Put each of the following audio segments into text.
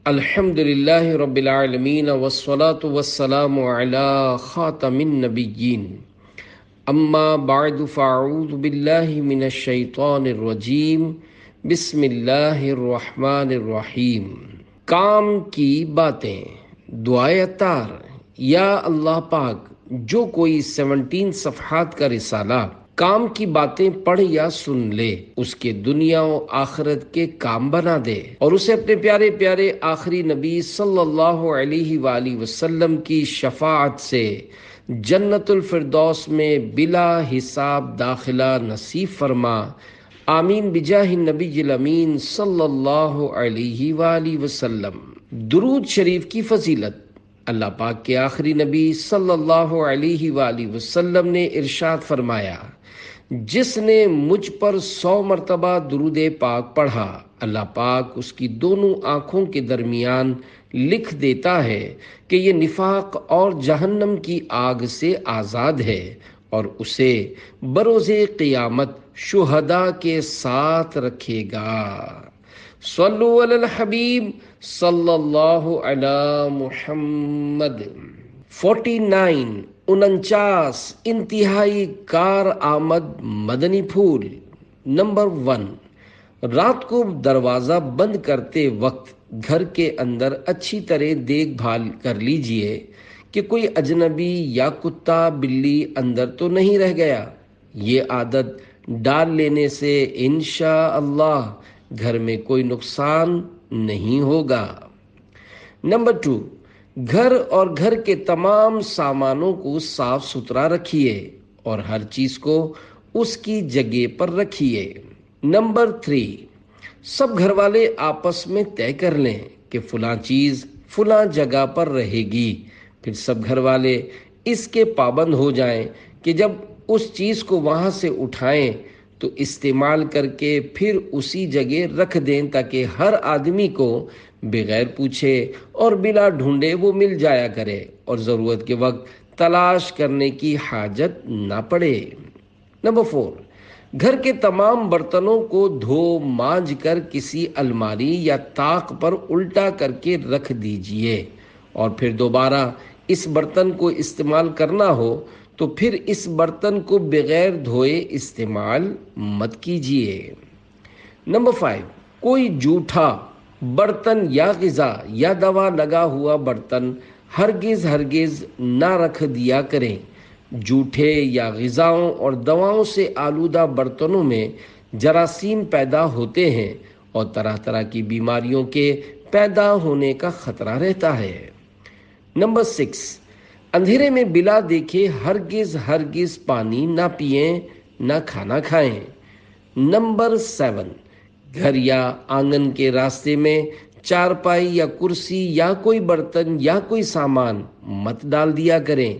الحمدللہ رب العالمین والصلاة والسلام علی خاتم النبیین اما بعد فاعوذ باللہ من الشیطان الرجیم بسم اللہ الرحمن الرحیم۔ کام کی باتیں، دعائے عطار۔ یا اللہ پاک، جو کوئی 17 صفحات کا رسالہ کام کی باتیں پڑھ یا سن لے، اس کے دنیا و آخرت کے کام بنا دے، اور اسے اپنے پیارے پیارے آخری نبی صلی اللہ علیہ وآلہ وسلم کی شفاعت سے جنت الفردوس میں بلا حساب داخلہ نصیب فرما، آمین بجاہ النبی الامین صلی اللہ علیہ وآلہ وسلم۔ درود شریف کی فضیلت۔ اللہ پاک کے آخری نبی صلی اللہ علیہ وآلہ وسلم نے ارشاد فرمایا، جس نے مجھ پر 100 مرتبہ درود پاک پڑھا، اللہ پاک اس کی دونوں آنکھوں کے درمیان لکھ دیتا ہے کہ یہ نفاق اور جہنم کی آگ سے آزاد ہے، اور اسے بروز قیامت شہداء کے ساتھ رکھے گا۔ صلو علی الحبیب صلی اللہ علی محمد۔ 49 انتہائی کار آمد مدنی پھول۔ نمبر 1، رات کو دروازہ بند کرتے وقت گھر کے اندر اچھی طرح دیکھ بھال کر لیجئے کہ کوئی اجنبی یا کتا بلی اندر تو نہیں رہ گیا۔ یہ عادت ڈال لینے سے انشاءاللہ گھر میں کوئی نقصان نہیں ہوگا۔ نمبر 2، گھر اور گھر کے تمام سامانوں کو صاف ستھرا رکھیے اور ہر چیز کو اس کی جگہ پر رکھیے۔ نمبر 3، سب گھر والے آپس میں طے کر لیں کہ فلاں چیز فلاں جگہ پر رہے گی، پھر سب گھر والے اس کے پابند ہو جائیں کہ جب اس چیز کو وہاں سے اٹھائیں تو استعمال کر کے پھر اسی جگہ رکھ دیں، تاکہ ہر آدمی کو بغیر پوچھے اور بلا ڈھونڈے وہ مل جایا کرے اور ضرورت کے وقت تلاش کرنے کی حاجت نہ پڑے۔ نمبر 4، گھر کے تمام برتنوں کو دھو مانج کر کسی الماری یا طاق پر الٹا کر کے رکھ دیجئے، اور پھر دوبارہ اس برتن کو استعمال کرنا ہو تو پھر اس برتن کو بغیر دھوئے استعمال مت کیجیے۔ نمبر 5، کوئی جھوٹا برتن یا غذا یا دوا لگا ہوا برتن ہرگز نہ رکھ دیا کریں۔ جھوٹے یا غذاؤں اور دواؤں سے آلودہ برتنوں میں جراثیم پیدا ہوتے ہیں اور طرح طرح کی بیماریوں کے پیدا ہونے کا خطرہ رہتا ہے۔ نمبر 6، اندھیرے میں بلا دیکھے ہرگز پانی نہ پئیں، نہ کھانا کھائیں۔ نمبر 7، گھر یا آنگن کے راستے میں چارپائی یا کرسی یا کوئی برتن یا کوئی سامان مت ڈال دیا کریں۔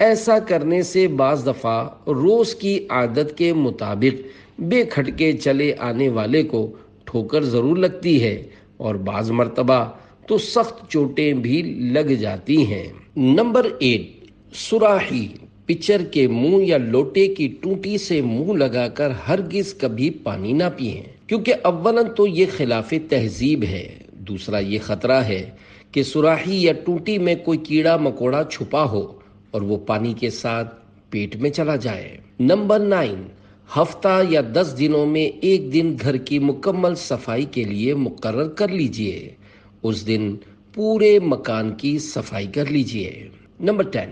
ایسا کرنے سے بعض دفعہ روز کی عادت کے مطابق بے کھٹکے چلے آنے والے کو ٹھوکر ضرور لگتی ہے، اور بعض مرتبہ تو سخت چوٹیں بھی لگ جاتی ہیں۔ نمبر 8، سراحی پچر کے منہ یا لوٹے کی ٹوٹی سے منہ لگا کر ہرگز کبھی پانی نہ پئیں، کیونکہ اولاً تو یہ خلاف تہذیب ہے، دوسرا یہ خطرہ ہے کہ سراحی یا ٹوٹی میں کوئی کیڑا مکوڑا چھپا ہو اور وہ پانی کے ساتھ پیٹ میں چلا جائے۔ نمبر 9، ہفتہ یا 10 دنوں میں ایک دن گھر کی مکمل صفائی کے لیے مقرر کر لیجئے، اس دن پورے مکان کی صفائی کر لیجئے۔ نمبر 10،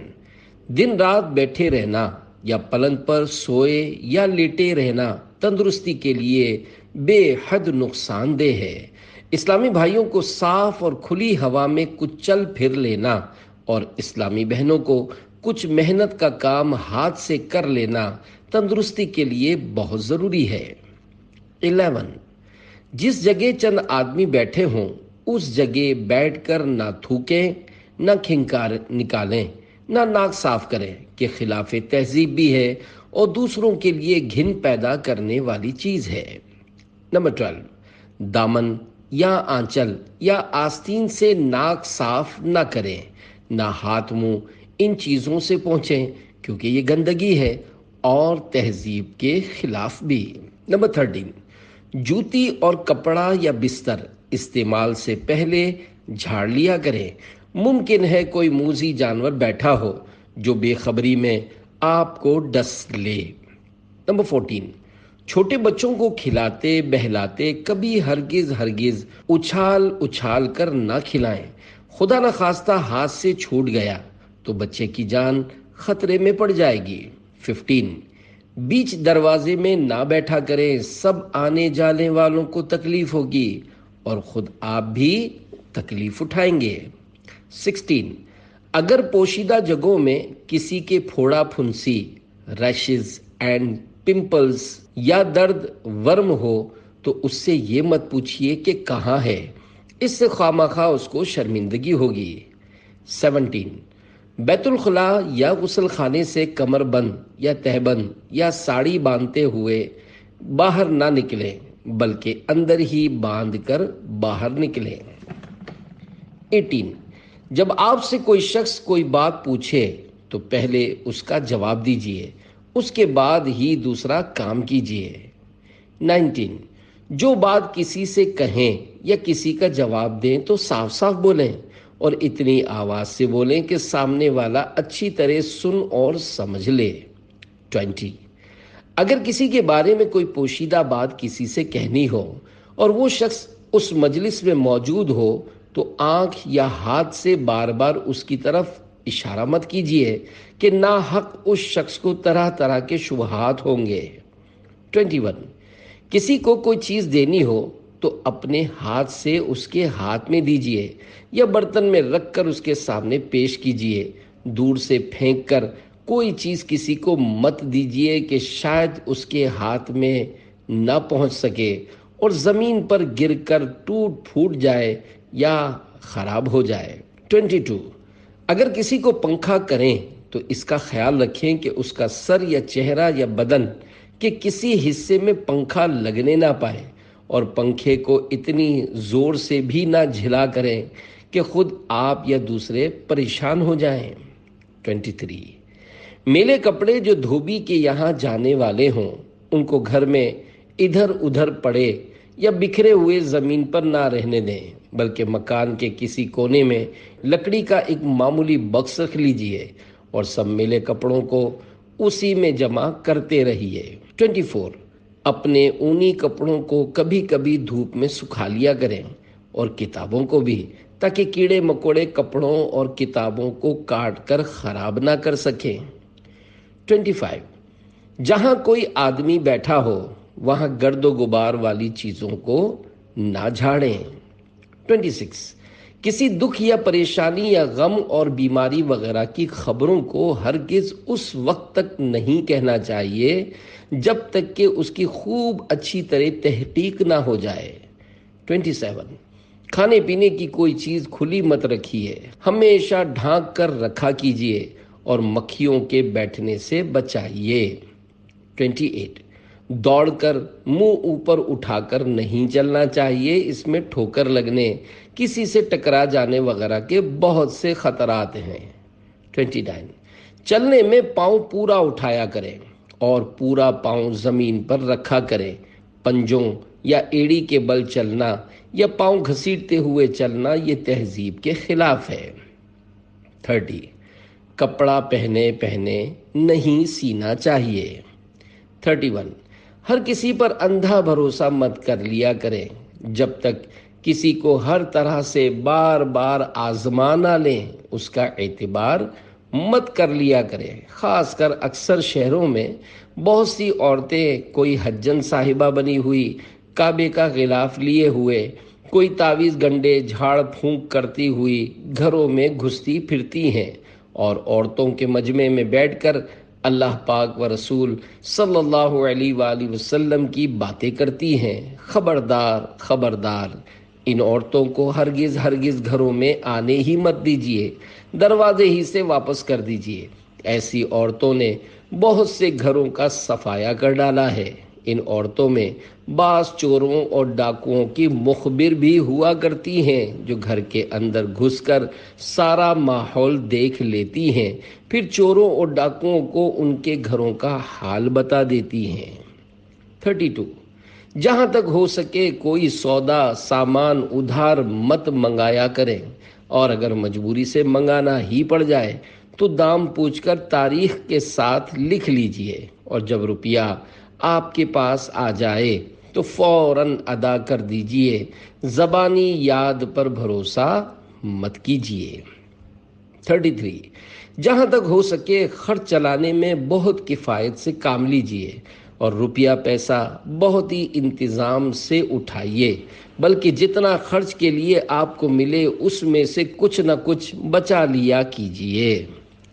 دن رات بیٹھے رہنا یا پلنگ پر سوئے یا لیٹے رہنا تندرستی کے لیے بے حد نقصان دہ ہے۔ اسلامی بھائیوں کو صاف اور کھلی ہوا میں کچھ چل پھر لینا اور اسلامی بہنوں کو کچھ محنت کا کام ہاتھ سے کر لینا تندرستی کے لیے بہت ضروری ہے۔ 11، جس جگہ چند آدمی بیٹھے ہوں اس جگہ بیٹھ کر نہ تھوکیں، نہ کھنکار نکالیں، نہ ناک صاف کریں، کہ خلاف تہذیب بھی ہے اور دوسروں کے لیے گھن پیدا کرنے والی چیز ہے۔ نمبر 12، دامن یا آنچل یا آستین سے ناک صاف نہ کریں، نہ ہاتھ منہ ان چیزوں سے پہنچیں، کیونکہ یہ گندگی ہے اور تہذیب کے خلاف بھی۔ نمبر 13، جوتی اور کپڑا یا بستر استعمال سے پہلے جھاڑ لیا کریں۔ ممکن ہے کوئی موذی جانور بیٹھا ہو جو بے خبری میں آپ کو ڈس لے۔ نمبر 14، چھوٹے بچوں کو کھلاتے بہلاتے کبھی ہرگز اچھال اچھال کر نہ کھلائیں۔ خدا نخواستہ ہاتھ سے چھوٹ گیا تو بچے کی جان خطرے میں پڑ جائے گی۔ 15، بیچ دروازے میں نہ بیٹھا کریں، سب آنے جانے والوں کو تکلیف ہوگی اور خود آپ بھی تکلیف اٹھائیں گے۔ 16، اگر پوشیدہ جگہوں میں کسی کے پھوڑا پھنسی، ریشز اینڈ پمپلز یا درد ورم ہو تو اس سے یہ مت پوچھیے کہ کہاں ہے، اس سے خواہ اس کو شرمندگی ہوگی۔ 17، بیت الخلاء یا غسل خانے سے کمر بند یا تہبند یا ساڑی باندھتے ہوئے باہر نہ نکلیں، بلکہ اندر ہی باندھ کر باہر نکلیں۔ 18، جب آپ سے کوئی شخص کوئی بات پوچھے تو پہلے اس کا جواب دیجیے، اس کے بعد ہی دوسرا کام کیجیے۔ 19، جو بات کسی سے کہیں یا کسی کا جواب دیں تو صاف صاف بولیں اور اتنی آواز سے بولیں کہ سامنے والا اچھی طرح سن اور سمجھ لے۔ 20، اگر کسی کے بارے میں کوئی پوشیدہ بات کسی سے کہنی ہو اور وہ شخص اس مجلس میں موجود ہو تو آنکھ یا ہاتھ سے بار بار اس کی طرف اشارہ مت کیجیے کہ ناحق اس شخص کو طرح طرح کے شبہات ہوں گے۔ 21، کسی کو کوئی چیز دینی ہو تو اپنے ہاتھ سے اس کے ہاتھ میں دیجیے یا برتن میں رکھ کر اس کے سامنے پیش کیجیے۔ دور سے پھینک کر کوئی چیز کسی کو مت دیجیے کہ شاید اس کے ہاتھ میں نہ پہنچ سکے اور زمین پر گر کر ٹوٹ پھوٹ جائے یا خراب ہو جائے۔ 22، اگر کسی کو پنکھا کریں تو اس کا خیال رکھیں کہ اس کا سر یا چہرہ یا بدن کے کسی حصے میں پنکھا لگنے نہ پائے اور پنکھے کو اتنی زور سے بھی نہ جھلا کریں کہ خود آپ یا دوسرے پریشان ہو جائیں۔ 23، میلے کپڑے جو دھوبی کے یہاں جانے والے ہوں ان کو گھر میں ادھر ادھر پڑے یا بکھرے ہوئے زمین پر نہ رہنے دیں، بلکہ مکان کے کسی کونے میں لکڑی کا ایک معمولی باکس رکھ لیجئے اور سب میلے کپڑوں کو اسی میں جمع کرتے رہیے۔ 24، اپنے اونی کپڑوں کو کبھی کبھی دھوپ میں سکھا لیا کریں اور کتابوں کو بھی، تاکہ کیڑے مکوڑے کپڑوں اور کتابوں کو کاٹ کر خراب نہ کر سکیں۔ 25، جہاں کوئی آدمی بیٹھا ہو وہاں گرد و غبار والی چیزوں کو نہ جھاڑیں۔ 26، کسی دکھ یا پریشانی یا غم اور بیماری وغیرہ کی خبروں کو ہرگز اس وقت تک نہیں کہنا چاہیے جب تک کہ اس کی خوب اچھی طرح تحقیق نہ ہو جائے۔ 27، کھانے پینے کی کوئی چیز کھلی مت رکھیے، ہمیشہ ڈھانک کر رکھا کیجیے اور مکھیوں کے بیٹھنے سے بچائیے۔ 28، دوڑ کر منہ اوپر اٹھا کر نہیں چلنا چاہیے، اس میں ٹھوکر لگنے، کسی سے ٹکرا جانے وغیرہ کے بہت سے خطرات ہیں۔ 29، چلنے میں پاؤں پورا اٹھایا کریں اور پورا پاؤں زمین پر رکھا کریں۔ پنجوں یا ایڑی کے بل چلنا یا پاؤں گھسیٹتے ہوئے چلنا یہ تہذیب کے خلاف ہے۔ 30، کپڑا پہنے نہیں سینا چاہیے۔ 31، ہر کسی پر اندھا بھروسہ مت کر لیا کریں جب تک کسی کو ہر طرح سے بار بار آزما نہ لیں، اس کا اعتبار مت کر لیا کریں۔ خاص کر اکثر شہروں میں بہت سی عورتیں کوئی حجن صاحبہ بنی ہوئی، کعبے کا غلاف لیے ہوئے، کوئی تعویذ گنڈے جھاڑ پھونک کرتی ہوئی گھروں میں گھستی پھرتی ہیں اور عورتوں کے مجمع میں بیٹھ کر اللہ پاک و رسول صلی اللہ علیہ وآلہ وسلم کی باتیں کرتی ہیں۔ خبردار، ان عورتوں کو ہرگز گھروں میں آنے ہی مت دیجیے، دروازے ہی سے واپس کر دیجیے۔ ایسی عورتوں نے بہت سے گھروں کا صفایا کر ڈالا ہے۔ ان عورتوں میں بعض چوروں اور ڈاکوؤں کی مخبر بھی ہوا کرتی ہیں جو گھر کے اندر گھس کر سارا ماحول دیکھ لیتی ہیں، پھر چوروں اور ڈاکوؤں کو ان کے گھروں کا حال بتا دیتی ہیں۔ 32، جہاں تک ہو سکے کوئی سودا سامان ادھار مت منگایا کریں، اور اگر مجبوری سے منگانا ہی پڑ جائے تو دام پوچھ کر تاریخ کے ساتھ لکھ لیجئے، اور جب روپیہ آپ کے پاس آ جائے تو فوراً ادا کر دیجئے۔ زبانی یاد پر بھروسہ مت کیجیے۔ 33، جہاں تک ہو سکے خرچ چلانے میں بہت کفایت سے کام لیجئے، اور روپیہ پیسہ بہت ہی انتظام سے اٹھائیے، بلکہ جتنا خرچ کے لیے آپ کو ملے اس میں سے کچھ نہ کچھ بچا لیا کیجیے۔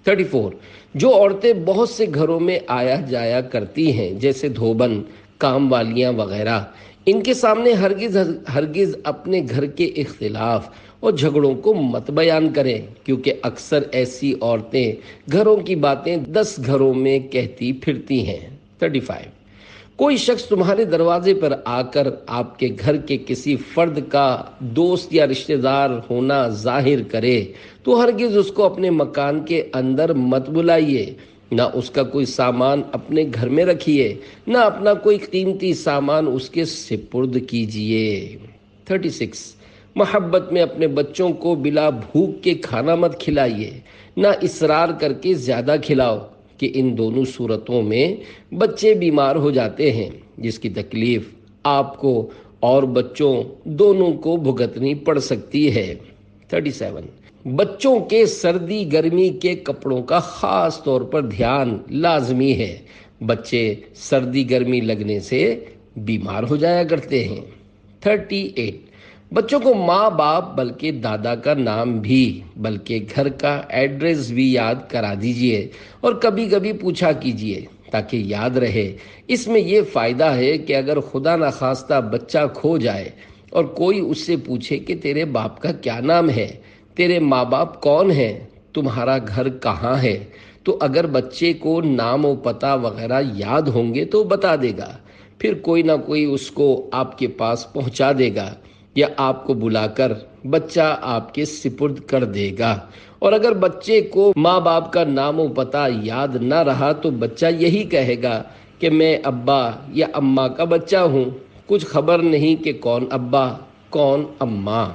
34، جو عورتیں بہت سے گھروں میں آیا جایا کرتی ہیں، جیسے دھوبن، کام والیاں وغیرہ، ان کے سامنے ہرگز اپنے گھر کے اختلاف اور جھگڑوں کو مت بیان کریں، کیونکہ اکثر ایسی عورتیں گھروں کی باتیں 10 گھروں میں کہتی پھرتی ہیں۔ 35، کوئی شخص تمہارے دروازے پر آ کر آپ کے گھر کے کسی فرد کا دوست یا رشتہ دار ہونا ظاہر کرے تو ہرگز اس کو اپنے مکان کے اندر مت بلائیے، نہ اس کا کوئی سامان اپنے گھر میں رکھیے، نہ اپنا کوئی قیمتی سامان اس کے سپرد کیجیے۔ 36، محبت میں اپنے بچوں کو بلا بھوک کے کھانا مت کھلائیے، نہ اصرار کر کے زیادہ کھلاؤ، کہ ان دونوں صورتوں میں بچے بیمار ہو جاتے ہیں، جس کی تکلیف آپ کو اور بچوں دونوں کو بھگتنی پڑ سکتی ہے۔ 37، بچوں کے سردی گرمی کے کپڑوں کا خاص طور پر دھیان لازمی ہے، بچے سردی گرمی لگنے سے بیمار ہو جایا کرتے ہیں۔ 38، بچوں کو ماں باپ بلکہ دادا کا نام بھی بلکہ گھر کا ایڈریس بھی یاد کرا دیجئے، اور کبھی کبھی پوچھا کیجئے تاکہ یاد رہے۔ اس میں یہ فائدہ ہے کہ اگر خدا نخواستہ بچہ کھو جائے اور کوئی اس سے پوچھے کہ تیرے باپ کا کیا نام ہے، تیرے ماں باپ کون ہیں، تمہارا گھر کہاں ہے، تو اگر بچے کو نام و پتہ وغیرہ یاد ہوں گے تو بتا دے گا، پھر کوئی نہ کوئی اس کو آپ کے پاس پہنچا دے گا، یا آپ کو بلا کر بچہ آپ کے سپرد کر دے گا۔ اور اگر بچے کو ماں باپ کا نام و پتہ یاد نہ رہا تو بچہ یہی کہے گا کہ میں ابا یا اماں کا بچہ ہوں، کچھ خبر نہیں کہ کون ابا کون اماں۔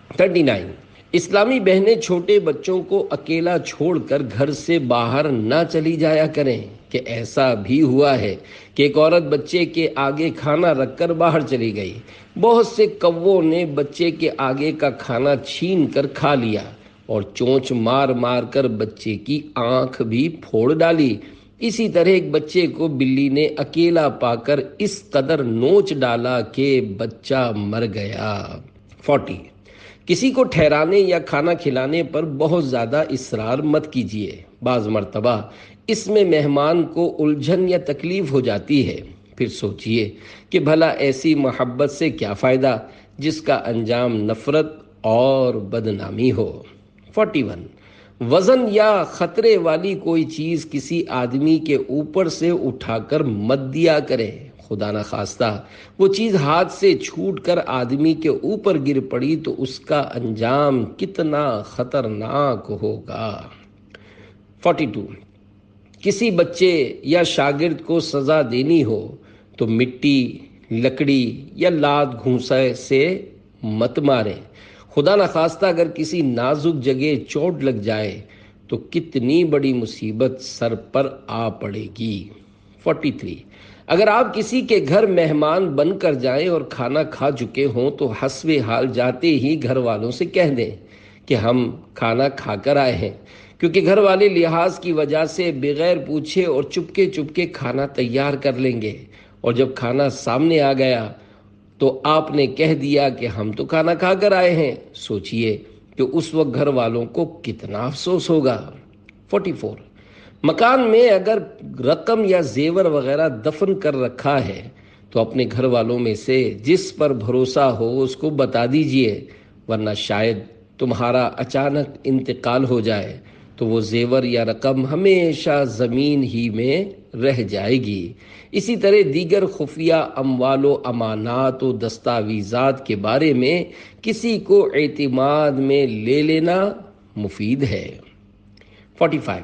39، اسلامی بہنیں چھوٹے بچوں کو اکیلا چھوڑ کر گھر سے باہر نہ چلی جایا کریں، کہ ایسا بھی ہوا ہے کہ ایک عورت بچے کے آگے کھانا رکھ کر باہر چلی گئی، بہت سے کووں نے بچے کے آگے کا کھانا چھین کر کھا لیا اور چونچ مار مار کر بچے کی آنکھ بھی پھوڑ ڈالی۔ اسی طرح ایک بچے کو بلی نے اکیلا پا کر اس قدر نوچ ڈالا کہ بچہ مر گیا۔ 40، کسی کو ٹھہرانے یا کھانا کھلانے پر بہت زیادہ اصرار مت کیجیے، بعض مرتبہ اس میں مہمان کو الجھن یا تکلیف ہو جاتی ہے، پھر سوچئے کہ بھلا ایسی محبت سے کیا فائدہ جس کا انجام نفرت اور بدنامی ہو۔ 41، وزن یا خطرے والی کوئی چیز کسی آدمی کے اوپر سے اٹھا کر مت دیا کرے، خدا نخواستہ وہ چیز ہاتھ سے چھوٹ کر آدمی کے اوپر گر پڑی تو اس کا انجام کتنا خطرناک ہوگا۔ 42، کسی بچے یا شاگرد کو سزا دینی ہو تو مٹی، لکڑی یا لاد گھونسے سے مت ماریں، خدا نخواستہ اگر کسی نازک جگہ چوٹ لگ جائے تو کتنی بڑی مصیبت سر پر آ پڑے گی۔ 43، اگر آپ کسی کے گھر مہمان بن کر جائیں اور کھانا کھا چکے ہوں تو حسب حال جاتے ہی گھر والوں سے کہہ دیں کہ ہم کھانا کھا کر آئے ہیں، کیونکہ گھر والے لحاظ کی وجہ سے بغیر پوچھے اور چپکے کھانا تیار کر لیں گے، اور جب کھانا سامنے آ گیا تو آپ نے کہہ دیا کہ ہم تو کھانا کھا کر آئے ہیں، سوچئے کہ اس وقت گھر والوں کو کتنا افسوس ہوگا۔ 44، مکان میں اگر رقم یا زیور وغیرہ دفن کر رکھا ہے تو اپنے گھر والوں میں سے جس پر بھروسہ ہو اس کو بتا دیجئے، ورنہ شاید تمہارا اچانک انتقال ہو جائے تو وہ زیور یا رقم ہمیشہ زمین ہی میں رہ جائے گی۔ اسی طرح دیگر خفیہ اموال و امانات و دستاویزات کے بارے میں کسی کو اعتماد میں لے لینا مفید ہے۔ 45،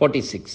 46,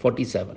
47,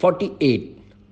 48,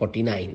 49,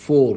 4,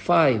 5,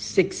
6,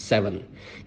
7,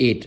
8,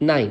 9,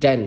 10,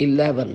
11,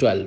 12,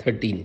13,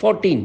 14,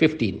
15,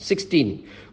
16,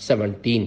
17,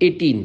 18,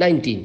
19,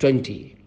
20,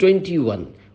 21,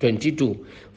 22,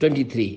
23,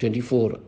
24,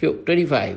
25,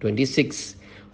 26,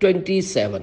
27,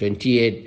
28,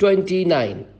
29,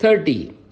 30,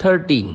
13,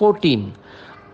14,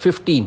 15,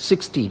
16,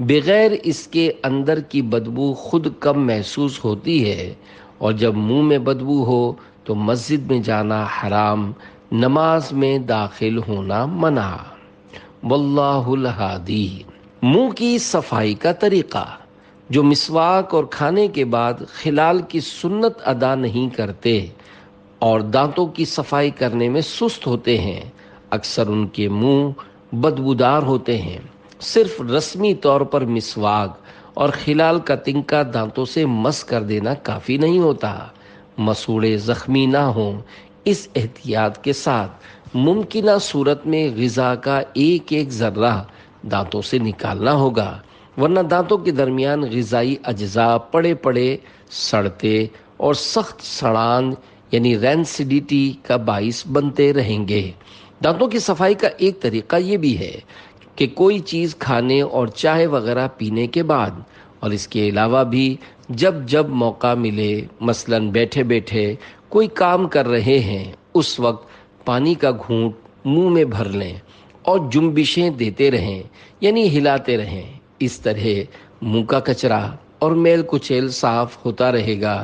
بغیر اس کے اندر کی بدبو خود کم محسوس ہوتی ہے، اور جب منہ میں بدبو ہو تو مسجد میں جانا حرام، نماز میں داخل ہونا منع۔ واللہ الہادی۔ منہ کی صفائی کا طریقہ: جو مسواک اور کھانے کے بعد خلال کی سنت ادا نہیں کرتے اور دانتوں کی صفائی کرنے میں سست ہوتے ہیں، اکثر ان کے منہ بدبودار ہوتے ہیں۔ صرف رسمی طور پر مسواک اور خلال کا تنکا دانتوں سے مس کر دینا کافی نہیں ہوتا۔ مسوڑے زخمی نہ ہوں، اس احتیاط کے ساتھ ممکنہ صورت میں غذا کا ایک ایک ذرہ دانتوں سے نکالنا ہوگا، ورنہ دانتوں کے درمیان غذائی اجزاء پڑے پڑے سڑتے اور سخت سڑان یعنی رینسیڈیٹی کا باعث بنتے رہیں گے۔ دانتوں کی صفائی کا ایک طریقہ یہ بھی ہے کہ کوئی چیز کھانے اور چائے وغیرہ پینے کے بعد اور اس کے علاوہ بھی جب موقع ملے، مثلا بیٹھے بیٹھے کوئی کام کر رہے ہیں، اس وقت پانی کا گھونٹ منہ میں بھر لیں اور جنبشیں دیتے رہیں، یعنی ہلاتے رہیں۔ اس طرح منہ کا کچرا اور میل کچیل صاف ہوتا رہے گا،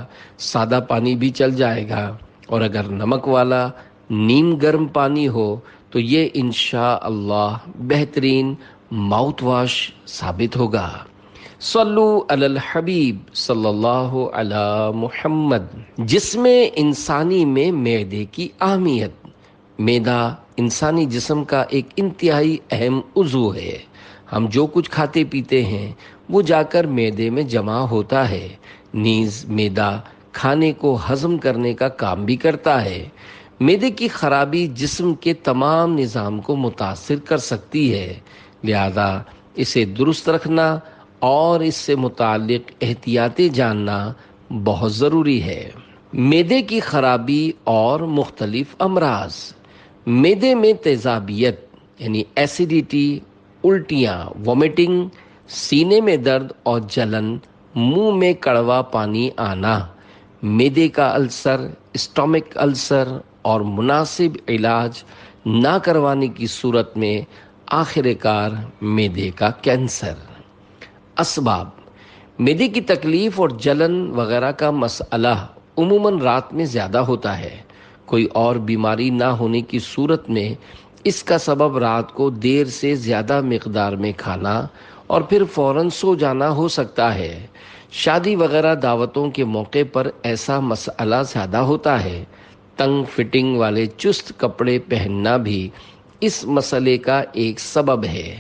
سادہ پانی بھی چل جائے گا، اور اگر نمک والا نیم گرم پانی ہو تو یہ انشاءاللہ بہترین ماؤتھ واش ثابت ہوگا۔ صلو علی الحبیب صلی اللہ علی محمد۔ جسم انسانی میں معدے کی اہمیت۔ معدہ انسانی جسم کا ایک انتہائی اہم عضو ہے۔ ہم جو کچھ کھاتے پیتے ہیں وہ جا کر معدے میں جمع ہوتا ہے، نیز معدہ کھانے کو ہضم کرنے کا کام بھی کرتا ہے۔ معدے کی خرابی جسم کے تمام نظام کو متاثر کر سکتی ہے، لہذا اسے درست رکھنا اور اس سے متعلق احتیاطیں جاننا بہت ضروری ہے۔ معدے کی خرابی اور مختلف امراض۔ معدے میں تیزابیت یعنی ایسیڈیٹی، الٹیاں، وومیٹنگ، سینے میں درد اور جلن، منہ میں کڑوا پانی آنا، معدے کا السر، اسٹامک السر اور مناسب علاج نہ کروانے کی صورت میں آخر کار معدے کا کینسر۔ اسباب: معدے کی تکلیف اور جلن وغیرہ کا مسئلہ عموماً رات میں زیادہ ہوتا ہے۔ کوئی اور بیماری نہ ہونے کی صورت میں اس کا سبب رات کو دیر سے زیادہ مقدار میں کھانا اور پھر فوراً سو جانا ہو سکتا ہے۔ شادی وغیرہ دعوتوں کے موقع پر ایسا مسئلہ زیادہ ہوتا ہے۔ تنگ فٹنگ والے چست کپڑے پہننا بھی اس مسئلے کا ایک سبب ہے۔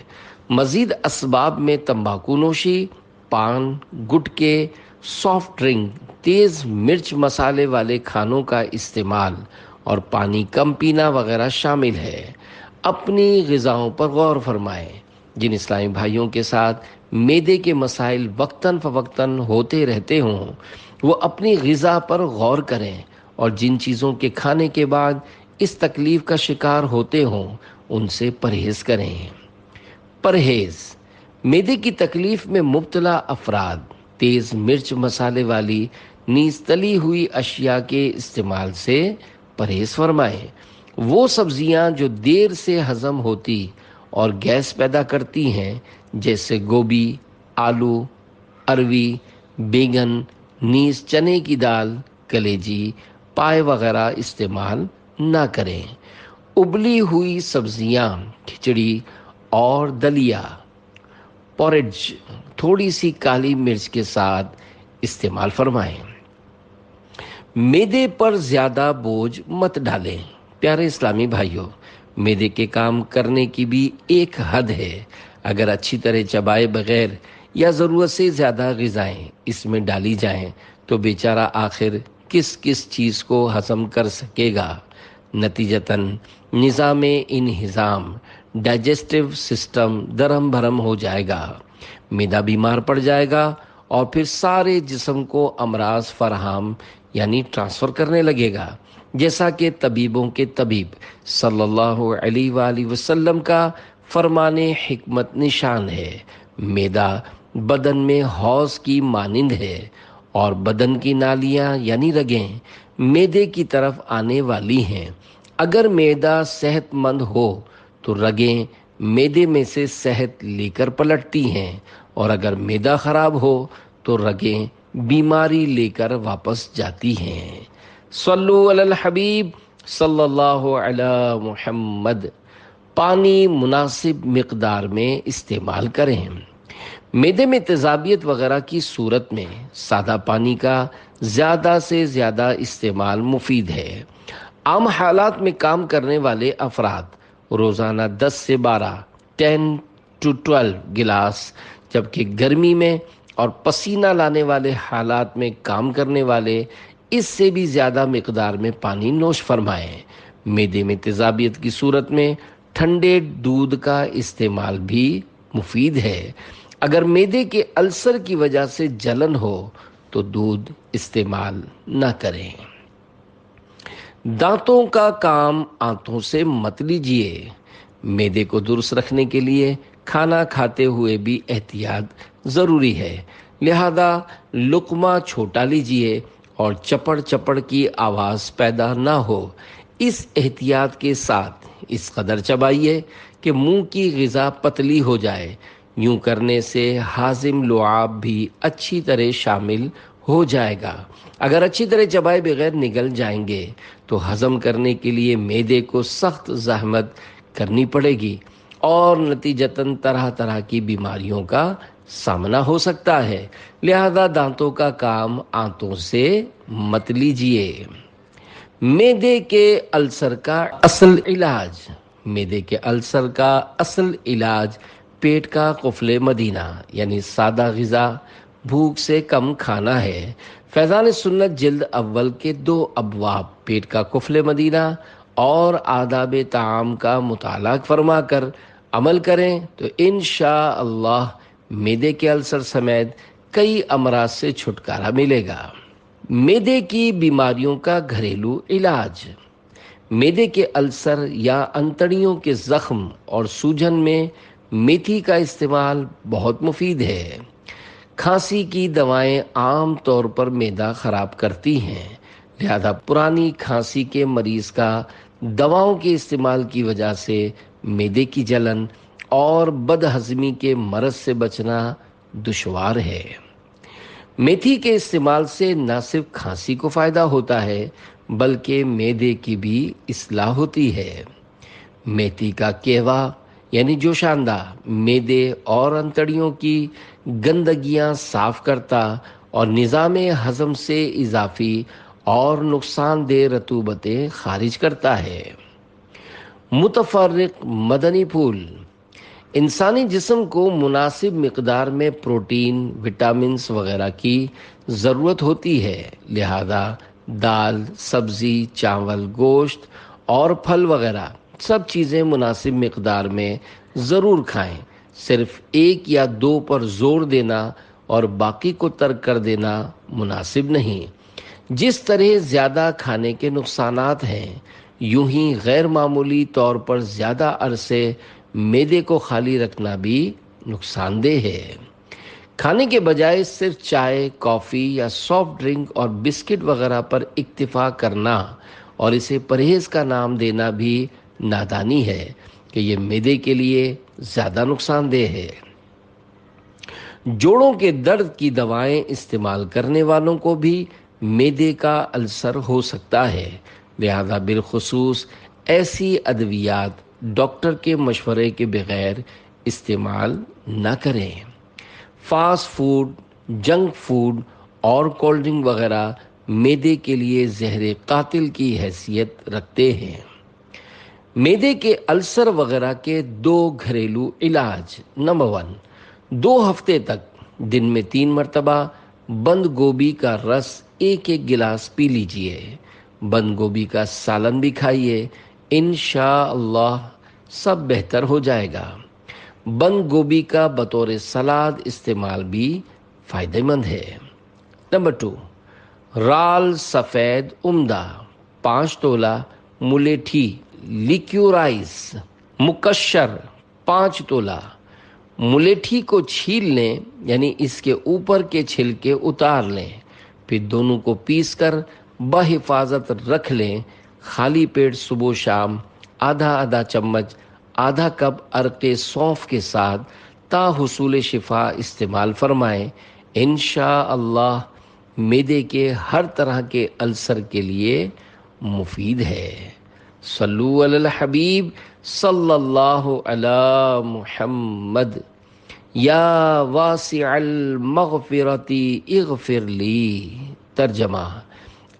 مزید اسباب میں تمباکو نوشی، پان، گٹکے، سافٹ ڈرنک، تیز مرچ مسالے والے کھانوں کا استعمال اور پانی کم پینا وغیرہ شامل ہے۔ اپنی غذاؤں پر غور فرمائیں۔ جن اسلامی بھائیوں کے ساتھ معدے کے مسائل وقتاً فوقتاً ہوتے رہتے ہوں وہ اپنی غذا پر غور کریں، اور جن چیزوں کے کھانے کے بعد اس تکلیف کا شکار ہوتے ہوں ان سے پرہیز کریں۔ پرہیز: معدے کی تکلیف میں مبتلا افراد تیز مرچ مسالے والی نیز تلی ہوئی اشیاء کے استعمال سے پرہیز فرمائیں۔ وہ سبزیاں جو دیر سے ہضم ہوتی اور گیس پیدا کرتی ہیں جیسے گوبھی، آلو، اروی، بیگن، نیز چنے کی دال، کلیجی، پائے وغیرہ استعمال نہ کریں۔ ابلی ہوئی سبزیاں، کھچڑی اور دلیا، پورج تھوڑی سی کالی مرچ کے ساتھ استعمال فرمائیں۔ معدے پر زیادہ بوجھ مت ڈالیں۔ پیارے اسلامی بھائیوں، معدے کے کام کرنے کی بھی ایک حد ہے۔ اگر اچھی طرح چبائے بغیر یا ضرورت سے زیادہ غذائیں اس میں ڈالی جائیں تو بیچارہ آخر کس چیز کو ہضم کر سکے گا۔ نتیجتاً نظام انہضام، ڈائجسٹو سسٹم درہم بھرم ہو جائے گا، معدہ بیمار پڑ جائے گا اور پھر سارے جسم کو امراض فراہم یعنی ٹرانسفر کرنے لگے گا، جیسا کہ طبیبوں کے طبیب صلی اللہ علیہ وآلہ وسلم کا فرمان حکمت نشان ہے۔ معدہ بدن میں حوض کی مانند ہے اور بدن کی نالیاں یعنی رگیں معدے کی طرف آنے والی ہیں۔ اگر معدہ صحت مند ہو تو رگیں میدے میں سے صحت لے کر پلٹتی ہیں، اور اگر میدا خراب ہو تو رگیں بیماری لے کر واپس جاتی ہیں۔ صلو علی الحبیب صلی اللہ علی محمد۔ پانی مناسب مقدار میں استعمال کریں۔ معدے میں تیزابیت وغیرہ کی صورت میں سادہ پانی کا زیادہ سے زیادہ استعمال مفید ہے۔ عام حالات میں کام کرنے والے افراد روزانہ 10 سے 12 گلاس، جبکہ گرمی میں اور پسینہ لانے والے حالات میں کام کرنے والے اس سے بھی زیادہ مقدار میں پانی نوش فرمائیں۔ معدے میں تیزابیت کی صورت میں ٹھنڈے دودھ کا استعمال بھی مفید ہے۔ اگر معدے کے السر کی وجہ سے جلن ہو تو دودھ استعمال نہ کریں۔ دانتوں کا کام آنتوں سے مت لیجیے۔ معدے کو درست رکھنے کے لیے کھانا کھاتے ہوئے بھی احتیاط ضروری ہے، لہذا لقمہ چھوٹا لیجیے اور چپڑ چپڑ کی آواز پیدا نہ ہو۔ اس احتیاط کے ساتھ اس قدر چبائیے کہ منہ کی غذا پتلی ہو جائے۔ یوں کرنے سے ہاضم لعاب بھی اچھی طرح شامل ہو جائے گا۔ اگر اچھی طرح چبائے بغیر نگل جائیں گے تو ہضم کرنے کے لیے معدے کو سخت زحمت کرنی پڑے گی اور نتیجتاً طرح طرح کی بیماریوں کا سامنا ہو سکتا ہے، لہذا دانتوں کا کام آنتوں سے مت لیجیے۔ معدے کے السر کا اصل علاج۔ معدے کے السر کا اصل علاج پیٹ کا قفل مدینہ یعنی سادہ غذا، بھوک سے کم کھانا ہے۔ فیضان سنت جلد اول کے 2 ابواب پیٹ کا قفل مدینہ اور آداب طعام کا مطالعہ فرما کر عمل کریں تو انشاءاللہ معدے کے السر سمیت کئی امراض سے چھٹکارا ملے گا۔ معدے کی بیماریوں کا گھریلو علاج۔ معدے کے السر یا انتڑیوں کے زخم اور سوجن میں میتھی کا استعمال بہت مفید ہے۔ کھانسی کی دوائیں عام طور پر معدہ خراب کرتی ہیں، لہذا پرانی کھانسی کے مریض کا دواؤں کے استعمال کی وجہ سے معدے کی جلن اور بد ہضمی کے مرض سے بچنا دشوار ہے۔ میتھی کے استعمال سے نہ صرف کھانسی کو فائدہ ہوتا ہے بلکہ معدے کی بھی اصلاح ہوتی ہے۔ میتھی کا کہوا یعنی جوشاندہ معدے اور انتڑیوں کی گندگیاں صاف کرتا اور نظام ہضم سے اضافی اور نقصان دہ رطوبتیں خارج کرتا ہے۔ متفرق مدنی پھول۔ انسانی جسم کو مناسب مقدار میں پروٹین، وٹامنز وغیرہ کی ضرورت ہوتی ہے، لہذا دال، سبزی، چاول، گوشت اور پھل وغیرہ سب چیزیں مناسب مقدار میں ضرور کھائیں۔ صرف 1 یا 2 پر زور دینا اور باقی کو ترک کر دینا مناسب نہیں۔ جس طرح زیادہ کھانے کے نقصانات ہیں، یوں ہی غیر معمولی طور پر زیادہ عرصے معدے کو خالی رکھنا بھی نقصان دہ ہے۔ کھانے کے بجائے صرف چائے، کافی یا سافٹ ڈرنک اور بسکٹ وغیرہ پر اکتفا کرنا اور اسے پرہیز کا نام دینا بھی نادانی ہے کہ یہ معدے کے لیے زیادہ نقصان دہ ہے۔ جوڑوں کے درد کی دوائیں استعمال کرنے والوں کو بھی معدے کا السر ہو سکتا ہے، لہذا بالخصوص ایسی ادویات ڈاکٹر کے مشورے کے بغیر استعمال نہ کریں۔ فاسٹ فوڈ، جنک فوڈ اور کولڈ ڈرنک وغیرہ معدے کے لیے زہر قاتل کی حیثیت رکھتے ہیں۔ معدے کے السر وغیرہ کے 2 گھریلو علاج۔ نمبر 1، 2 ہفتے تک دن میں 3 مرتبہ بند گوبھی کا رس 1 گلاس پی لیجئے۔ بند گوبھی کا سالن بھی کھائیے، انشاءاللہ سب بہتر ہو جائے گا۔ بند گوبھی کا بطور سلاد استعمال بھی فائدہ مند ہے۔ نمبر 2، رال سفید عمدہ 5 تولہ، ملیٹھی لیکیورائز مقشر 5 تولہ۔ ملیٹھی کو چھیل لیں یعنی اس کے اوپر کے چھلکے اتار لیں، پھر دونوں کو پیس کر بحفاظت رکھ لیں۔ خالی پیٹ صبح و شام آدھا چمچ آدھا کپ عرق سونف کے ساتھ تا حصول شفا استعمال فرمائیں۔ انشاءاللہ معدے کے ہر طرح کے السر کے لیے مفید ہے۔ صلو علی الحبیب صلی اللہ علی محمد۔ یا واسع المغفرت اغفر لی۔ ترجمہ: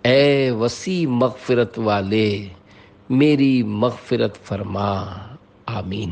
اے وسیع مغفرت والے میری مغفرت فرما۔ آمین۔